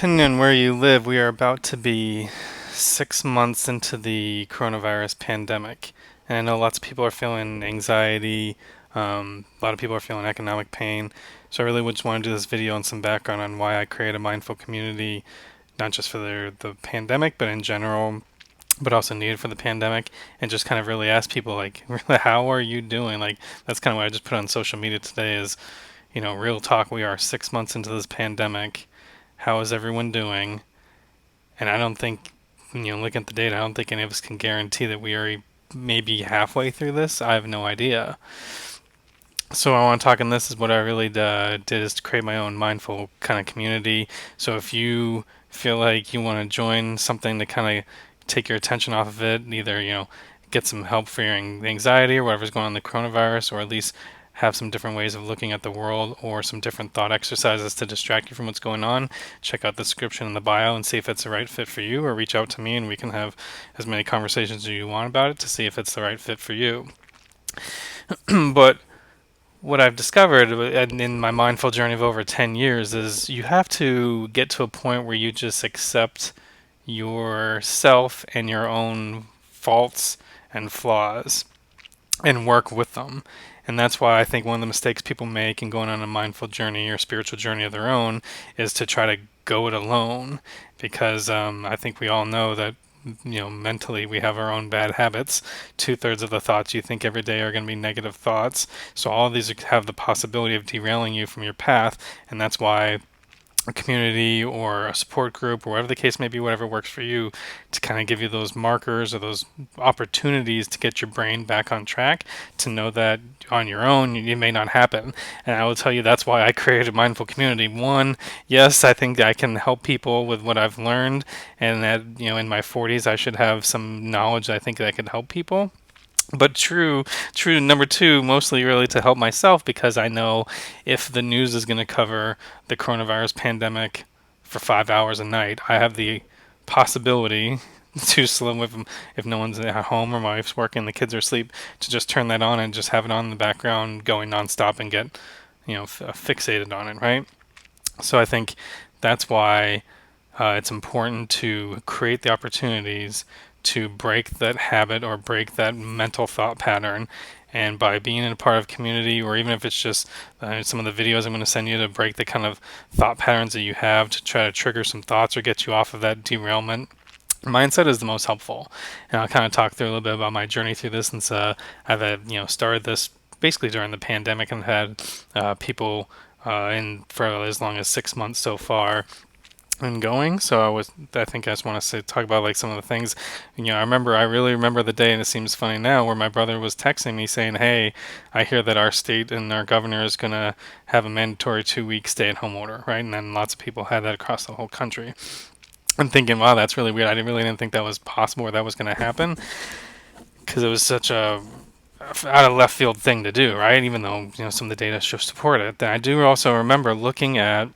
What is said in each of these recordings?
Depending on where you live, we are about to be 6 months into the coronavirus pandemic. And I know lots of people are feeling anxiety, a lot of people are feeling economic pain. So I really just want to do this video and some background on why I create a mindful community, not just for the pandemic, but in general, but also needed for the pandemic, and just kind of really ask people, like, really, how are you doing? Like, that's kind of what I just put on social media today is, real talk. We are 6 months into this pandemic. How is everyone doing? And I don't think, looking at the data, I don't think any of us can guarantee that we are maybe halfway through this. I have no idea. So I want to talk, and this is what I really did is to create my own mindful kind of community. So if you feel like you want to join something to kind of take your attention off of it, either get some help for your anxiety or whatever's going on in the coronavirus, or at least have some different ways of looking at the world or some different thought exercises to distract you from what's going on, check out the description in the bio and see if it's the right fit for you, or reach out to me and we can have as many conversations as you want about it to see if it's the right fit for you. But what I've discovered in my mindful journey of over 10 years is you have to get to a point where you just accept yourself and your own faults and flaws and work with them. And that's why I think one of the mistakes people make in going on a mindful journey or spiritual journey of their own is to try to go it alone. Because I think we all know that mentally we have our own bad habits. 2/3 of the thoughts you think every day are going to be negative thoughts. So all of these have the possibility of derailing you from your path, and that's why a community or a support group or whatever the case may be, whatever works for you, to kind of give you those markers or those opportunities to get your brain back on track, to know that on your own it may not happen. And I will tell you that's why I created Mindful Community. One, yes, I think I can help people with what I've learned, and that in my 40s I should have some knowledge that I think that could help people. But true. Number two, mostly really to help myself, because I know if the news is going to cover the coronavirus pandemic for 5 hours a night, I have the possibility to slow if no one's at home or my wife's working, the kids are asleep, to just turn that on and just have it on in the background going nonstop and get fixated on it, right? So I think that's why it's important to create the opportunities to break that habit or break that mental thought pattern. And by being in a part of community, or even if it's just some of the videos I'm going to send you to break the kind of thought patterns that you have, to try to trigger some thoughts or get you off of that derailment, mindset is the most helpful. And I'll kind of talk through a little bit about my journey through this, since I've started this basically during the pandemic and had people in for as long as 6 months so far and going. So I think I just want to talk about like some of the things. I really remember the day, and it seems funny now, where my brother was texting me saying, "Hey, I hear that our state and our governor is going to have a mandatory 2 week stay-at-home order," right? And then lots of people had that across the whole country. I'm thinking, wow, that's really weird. I didn't think that was possible or that was going to happen, because it was such a out of left field thing to do, right? Even though some of the data should support it. Then I do also remember looking at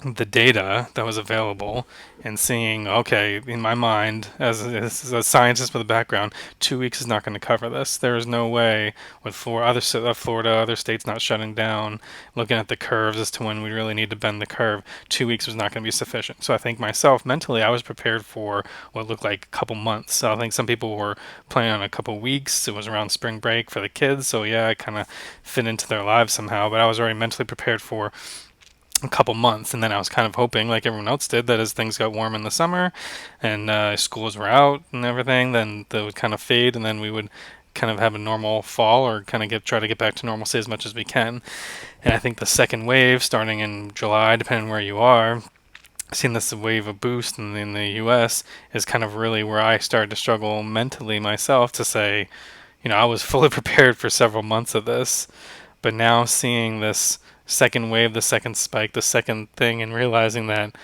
the data that was available and seeing, okay, in my mind, as a scientist with a background, 2 weeks is not going to cover this. There is no way, with Florida, other states not shutting down, looking at the curves as to when we really need to bend the curve, 2 weeks was not going to be sufficient. So I think myself, mentally, I was prepared for what looked like a couple months. So I think some people were planning on a couple weeks. It was around spring break for the kids, so yeah, it kind of fit into their lives somehow. But I was already mentally prepared for a couple months, and then I was kind of hoping, like everyone else did, that as things got warm in the summer and schools were out and everything, then that would kind of fade, and then we would kind of have a normal fall, or kind of try to get back to normalcy as much as we can. And I think the second wave, starting in July, depending on where you are, seeing this wave of boost in the U.S. is kind of really where I started to struggle mentally myself, to say, I was fully prepared for several months of this, but now seeing this second wave, the second spike, the second thing, and realizing that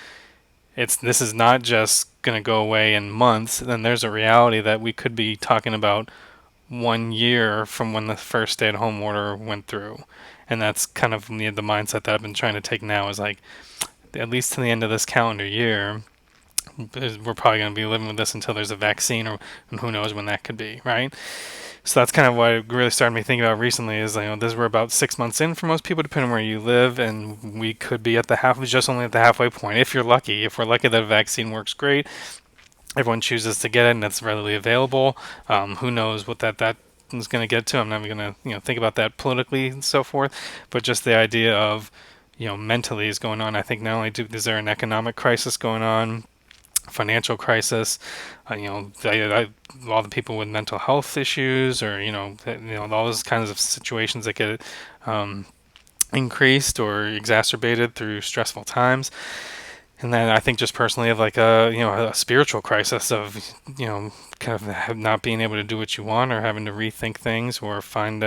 this is not just going to go away in months, then there's a reality that we could be talking about 1 year from when the first stay-at-home order went through. And that's kind of the mindset that I've been trying to take now, is like, at least to the end of this calendar year, we're probably going to be living with this until there's a vaccine, or and who knows when that could be, right? So that's kind of what really started me thinking about recently is, this we're about 6 months in for most people, depending on where you live, and we could be at the just only at the halfway point if you're lucky. If we're lucky that a vaccine works great, everyone chooses to get it and it's readily available. Who knows what that is going to get to? I'm not even going to think about that politically and so forth, but just the idea of mentally is going on. I think not only is there an economic crisis going on, financial crisis, all the people with mental health issues, or all those kinds of situations that get increased or exacerbated through stressful times. And then I think just personally of like a spiritual crisis of kind of not being able to do what you want, or having to rethink things, or find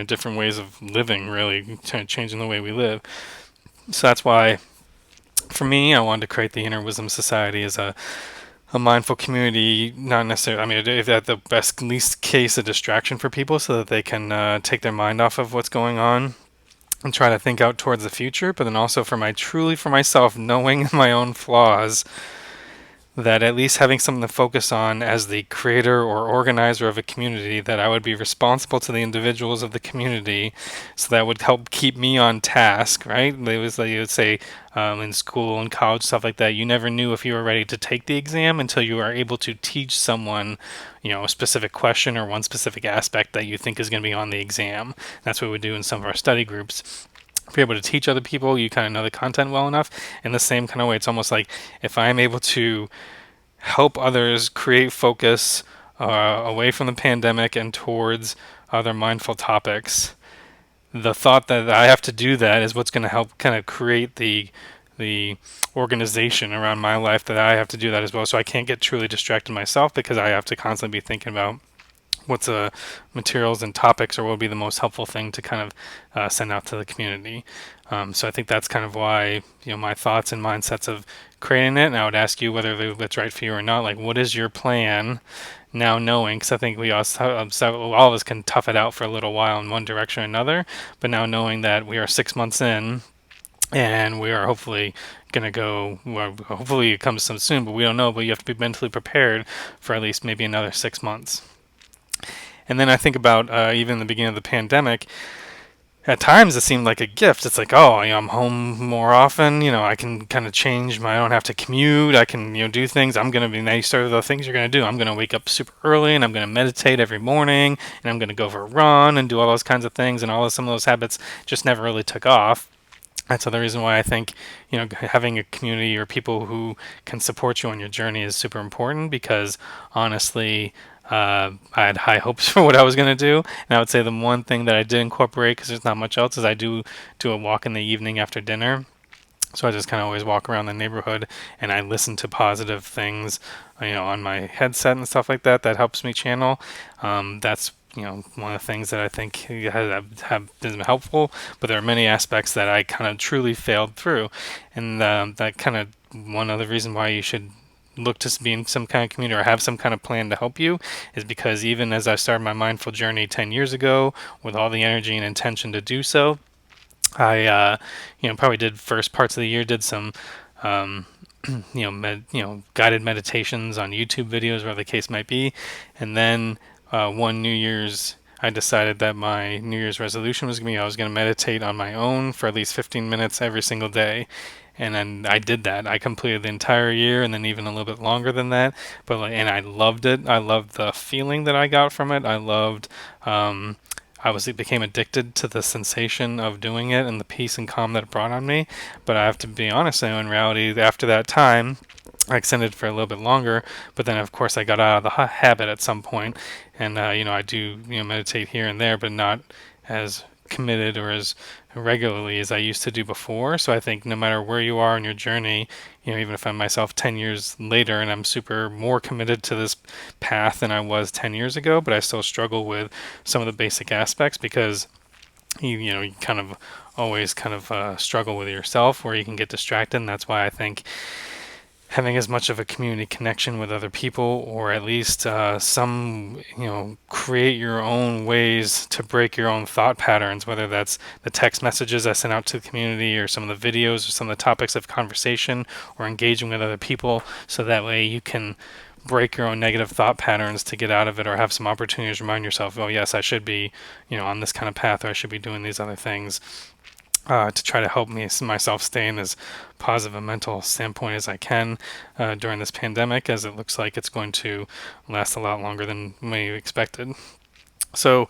different ways of living, really kind of changing the way we live. So that's why for me I wanted to create the Inner Wisdom Society as a mindful community, not necessarily, I mean, if at the best least case a distraction for people so that they can take their mind off of what's going on and try to think out towards the future, but then also for myself, knowing my own flaws, that at least having something to focus on as the creator or organizer of a community, that I would be responsible to the individuals of the community, so that would help keep me on task, right? It was like you would say in school and college, stuff like that, you never knew if you were ready to take the exam until you are able to teach someone a specific question or one specific aspect that you think is going to be on the exam. That's what we do in some of our study groups. If you're able to teach other people, you kind of know the content well enough. In the same kind of way, it's almost like if I'm able to help others create focus away from the pandemic and towards other mindful topics, the thought that I have to do that is what's going to help kind of create the organization around my life, that I have to do that as well. So I can't get truly distracted myself, because I have to constantly be thinking about what's materials and topics, or what would be the most helpful thing to kind of send out to the community. So I think that's kind of why my thoughts and mindsets of creating it. And I would ask you whether that's right for you or not. Like, what is your plan now, knowing? Because I think we all of us can tough it out for a little while in one direction or another, but now knowing that we are 6 months in, and we are hopefully going to go, well, hopefully it comes some soon, but we don't know. But you have to be mentally prepared for at least maybe another 6 months. And then I think about even in the beginning of the pandemic, at times it seemed like a gift. It's like, oh, I'm home more often. I can kind of change I don't have to commute. I can, do things. I'm going to be, now you start the things you're going to do. I'm going to wake up super early, and I'm going to meditate every morning, and I'm going to go for a run and do all those kinds of things. And some of those habits just never really took off. That's the reason why I think, having a community or people who can support you on your journey is super important, because honestly, I had high hopes for what I was going to do. And I would say the one thing that I did incorporate, because there's not much else, is I do a walk in the evening after dinner. So I just kind of always walk around the neighborhood, and I listen to positive things, on my headset and stuff like that. That helps me channel. That's one of the things that I think have been helpful, but there are many aspects that I kind of truly failed through, and that kind of one other reason why you should look to be in some kind of community or have some kind of plan to help you is because even as I started my mindful journey 10 years ago with all the energy and intention to do so, I probably did first parts of the year, did some guided meditations on YouTube videos, whatever the case might be. And then one New Year's, I decided that my New Year's resolution was going to be I was going to meditate on my own for at least 15 minutes every single day. And then I did that. I completed the entire year, and then even a little bit longer than that. And I loved it. I loved the feeling that I got from it. I loved. Became addicted to the sensation of doing it and the peace and calm that it brought on me. But I have to be honest, in reality, after that time, I extended for a little bit longer, but then of course I got out of the habit at some point, and I do meditate here and there, but not as committed or as regularly as I used to do before. So I think no matter where you are in your journey, even if I'm myself 10 years later and I'm super more committed to this path than I was 10 years ago, but I still struggle with some of the basic aspects, because you kind of always kind of struggle with yourself where you can get distracted. And that's why I think having as much of a community connection with other people, or at least create your own ways to break your own thought patterns, whether that's the text messages I send out to the community, or some of the videos, or some of the topics of conversation, or engaging with other people, so that way you can break your own negative thought patterns to get out of it, or have some opportunities to remind yourself, oh yes, I should be, on this kind of path, or I should be doing these other things, to try to help myself stay in as positive a mental standpoint as I can during this pandemic, as it looks like it's going to last a lot longer than we expected. So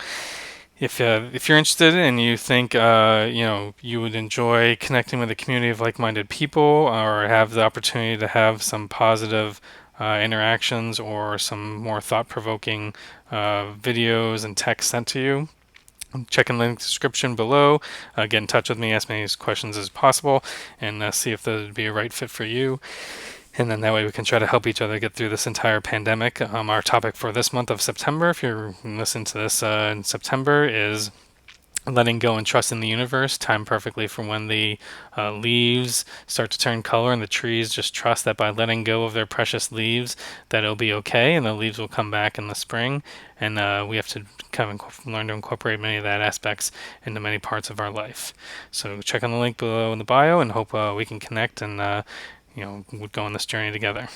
if you're interested and you think you would enjoy connecting with a community of like-minded people, or have the opportunity to have some positive interactions, or some more thought-provoking videos and text sent to you, check in the description below. Get in touch with me, ask me as questions as possible, and see if that would be a right fit for you. And then that way we can try to help each other get through this entire pandemic. Our topic for this month of September, if you're listening to this in September, is letting go and trusting the universe, timed perfectly for when the leaves start to turn color and the trees just trust that by letting go of their precious leaves, that it'll be okay and the leaves will come back in the spring. And we have to kind of learn to incorporate many of that aspects into many parts of our life. So check on the link below in the bio, and hope we can connect and go on this journey together.